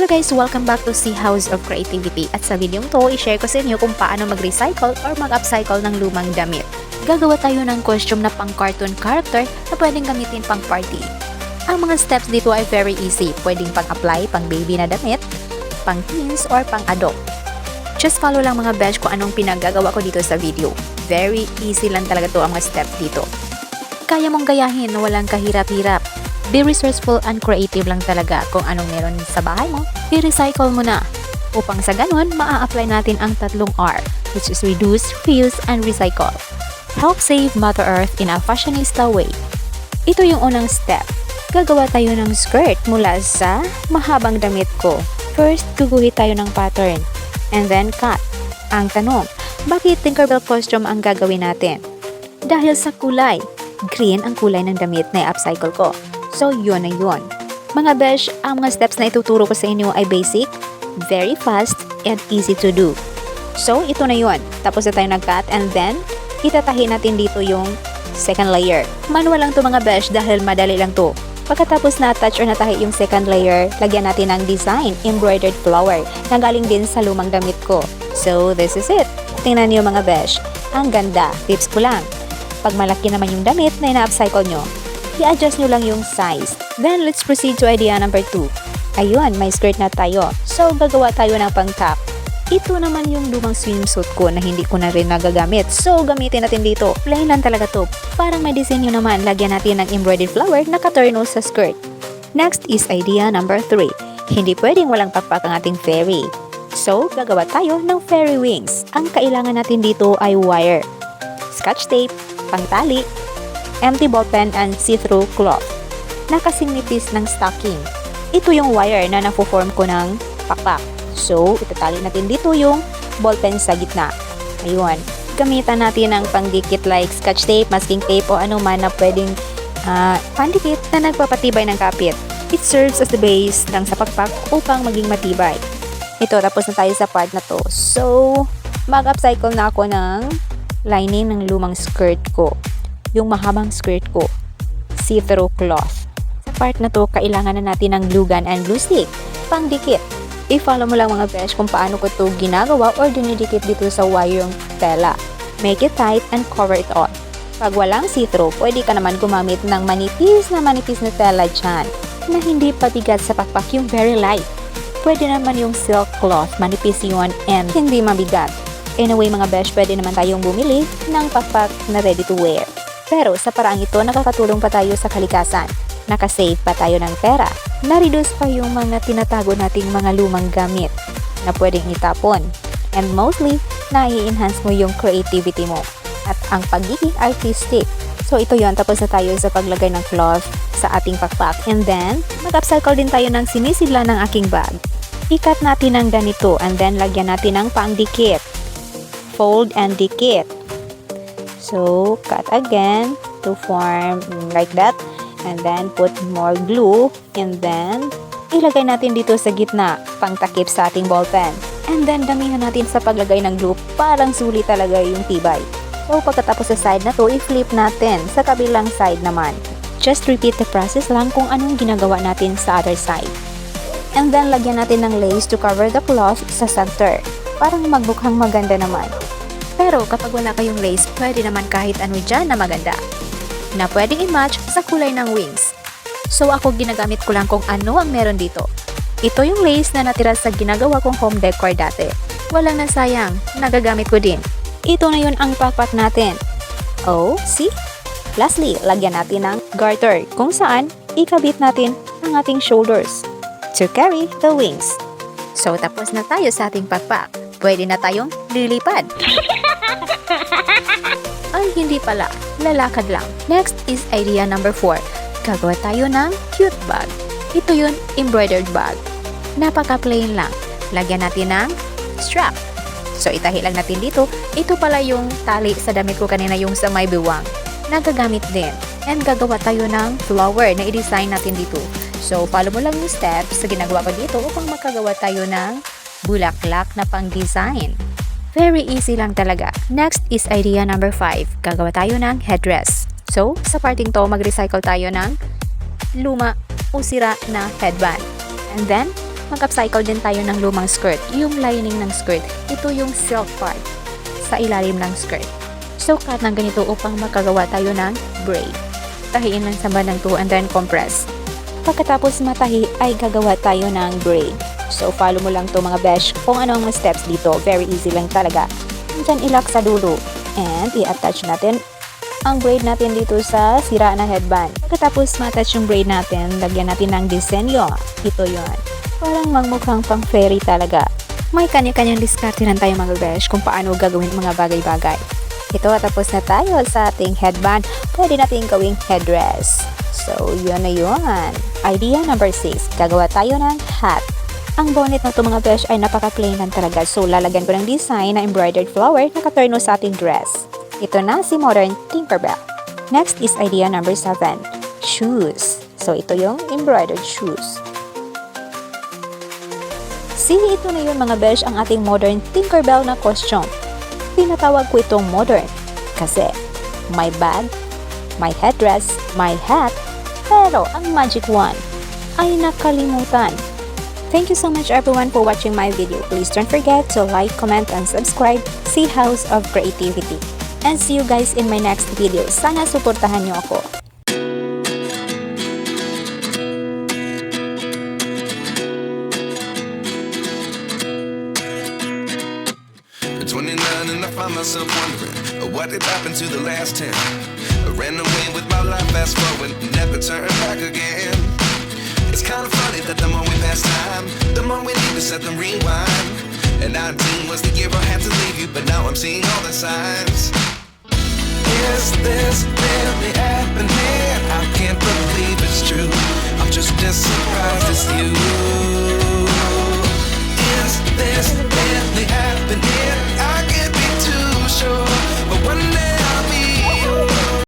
Hello guys! Welcome back to Si House of Creativity. At sa video to, i-share ko sa inyo kung paano mag-recycle or mag-upcycle ng lumang damit. Gagawa tayo ng costume na pang-cartoon character na pwedeng gamitin pang-party. Ang mga steps dito ay very easy. Pwedeng pang-apply, pang-baby na damit, pang-teens, or pang-adult. Just follow lang mga besh kung anong pinagagawa ko dito sa video. Very easy lang talaga to ang mga steps dito. Kaya mong gayahin na walang kahirap-hirap. Be resourceful and creative lang talaga kung anong meron sa bahay mo, i-recycle mo na. Upang sa ganun, maa-apply natin ang 3 R, which is reduce, reuse, and recycle. Help save Mother Earth in a fashionista way. Ito yung unang step. Gagawa tayo ng skirt mula sa mahabang damit ko. First, guguhit tayo ng pattern, and then cut. Ang tanong, bakit Tinkerbell costume ang gagawin natin? Dahil sa kulay. Green ang kulay ng damit na i-upcycle ko. So, yun na yun. Mga besh, ang mga steps na ituturo ko sa inyo ay basic, very fast, and easy to do. So, ito na yun. Tapos na tayo nag-cut and then, itatahi natin dito yung second layer. Manual lang to mga besh dahil madali lang to. Pagkatapos na-attach or natahi yung second layer, lagyan natin ng design, embroidered flower, na galing din sa lumang damit ko. So, this is it. Tingnan niyo mga besh. Ang ganda. Tips ko lang. Pag malaki naman yung damit na ina-upcycle nyo, i-adjust nyo lang yung size. Then, let's proceed to idea number 2. Ayun, may skirt na tayo. So, gagawa tayo ng pang-top. Ito naman yung lumang swimsuit ko na hindi ko na rin nagagamit. So, gamitin natin dito. Plain lang talaga to. Parang may disenyo naman, lagyan natin ng embroidered flower na katurno sa skirt. Next is idea number 3. Hindi pwedeng walang pakpak ang ating fairy. So, gagawa tayo ng fairy wings. Ang kailangan natin dito ay wire, scotch tape, pangtali, empty ballpen, and see-through cloth na kasing nipis ng stocking. Ito yung wire na napo-form ko ng pakpak. So, itatali natin dito yung ballpen sa gitna. Ayun. Gamitan natin ng pangdikit like scotch tape, masking tape, o ano man na pwedeng pandikit na nagpapatibay ng kapit. It serves as the base ng sa pakpak upang maging matibay. Ito, tapos na tayo sa part na to. So, mag-upcycle na ako ng lining ng lumang skirt ko. Yung mahabang skirt ko, see-through cloth. Sa part na to, kailangan na natin ng glue gun and glue stick, pangdikit. I-follow mo lang mga besh kung paano ko to ginagawa or dinidikit dito sa wire yung tela. Make it tight and cover it all. Pag walang see-through, pwede ka naman gumamit ng manipis na tela dyan, na hindi pabigat sa pakpak, yung very light. Pwede naman yung silk cloth, manipis yun and hindi mabigat. Anyway mga besh, pwede naman tayong bumili ng pakpak na ready to wear. Pero sa paraang ito, nakakatulong pa tayo sa kalikasan. Nakasave pa tayo ng pera. Na-reduce pa yung mga tinatago nating mga lumang gamit na pwedeng itapon. And mostly, na-i-enhance mo yung creativity mo at ang pagiging artistic. So ito yon, tapos na tayo sa paglagay ng cloth sa ating pakpak. And then, mag-upcycle din tayo ng sinisidla ng aking bag. Ikat natin ng ganito and then lagyan natin ng pangdikit. Fold and dikit. So, cut again to form like that. And then, put more glue. And then, ilagay natin dito sa gitna, pangtakip sa ating ballpen. And then, damihan natin sa paglagay ng glue. Parang sulit talaga yung tibay. So, pagkatapos sa side na to, i-flip natin sa kabilang side naman. Just repeat the process lang kung anong ginagawa natin sa other side. And then, lagyan natin ng lace to cover the cloth sa center. Parang magmukhang maganda naman. Pero kapag wala kayong lace, pwede naman kahit ano dyan na maganda, na pwedeng i-match sa kulay ng wings. So ako ginagamit ko lang kung ano ang meron dito. Ito yung lace na natira sa ginagawa kong home decor dati. Walang nasayang, nagagamit ko din. Ito na yun ang pakpak natin. Oh, see? Lastly, lagyan natin ng garter kung saan ikabit natin ang ating shoulders to carry the wings. So tapos na tayo sa ating pakpak. Pwede na tayong lilipad. Ay, hindi pala. Lalakad lang. Next is idea number 4. Gagawa tayo ng cute bag. Ito yun, embroidered bag. Napaka-plain lang. Lagyan natin ng strap. So, itahi lang natin dito. Ito pala yung tali sa damit ko kanina, yung sa may biwang. Nagagamit din. And gagawa tayo ng flower na i-design natin dito. So, follow mo lang yung steps sa ginagawa ko dito upang makagawa tayo ng bulaklak na pang-design. Very easy lang talaga. Next is idea number 5. Gagawa tayo ng headdress. So, sa parting to, mag-recycle tayo ng luma o sira na headband. And then, Mag-upcycle din tayo ng lumang skirt, yung lining ng skirt. Ito yung silk part sa ilalim ng skirt. So, cut ng ganito upang makagawa tayo ng braid. Tahiin lang sa bandang 2 and then compress. Pagkatapos matahi ay gagawa tayo ng braid. So, follow mo lang to mga besh kung ano ang steps dito. Very easy lang talaga. Diyan ilak sa dulo. And i-attach natin ang braid natin dito sa sira na headband. Pagkatapos ma-attach yung braid natin, lagyan natin ng disenyo. Ito yon. Parang magmukhang pang fairy talaga. May kanya-kanyang diskarte lang tayo mga besh kung paano gagawin mga bagay-bagay. Ito, tapos na tayo sa ating headband. Pwede natin gawing headdress. So, yun na yun. Idea number 6. Gagawa tayo ng hat. Ang bonnet na ito mga besh ay napaka-plain lang talaga. So, lalagyan ko ng design na embroidered flower na katurno sa ating dress. Ito na si Modern Tinkerbell. Next is idea number 7. Shoes. So, ito yung embroidered shoes. See, ito na yun mga besh ang ating Modern Tinkerbell na costume. Pinatawag ko itong modern kasi may bag, may headdress, may hat, pero ang magic wand ay nakalimutan. Thank you so much everyone for watching my video. Please don't forget to like, comment, and subscribe. See House of Creativity. And see you guys in my next video. Sana suportahan niyo ako. At 29 and I find myself wondering what did happen to the last 10. I ran away with my life, fast forward, never turn back again. It's kind of funny that the more we pass time, the more we need to set them rewind. And 19 was the year I had to leave you, but now I'm seeing all the signs. Is this really happening? I can't believe it's true. I'm just as surprised as you.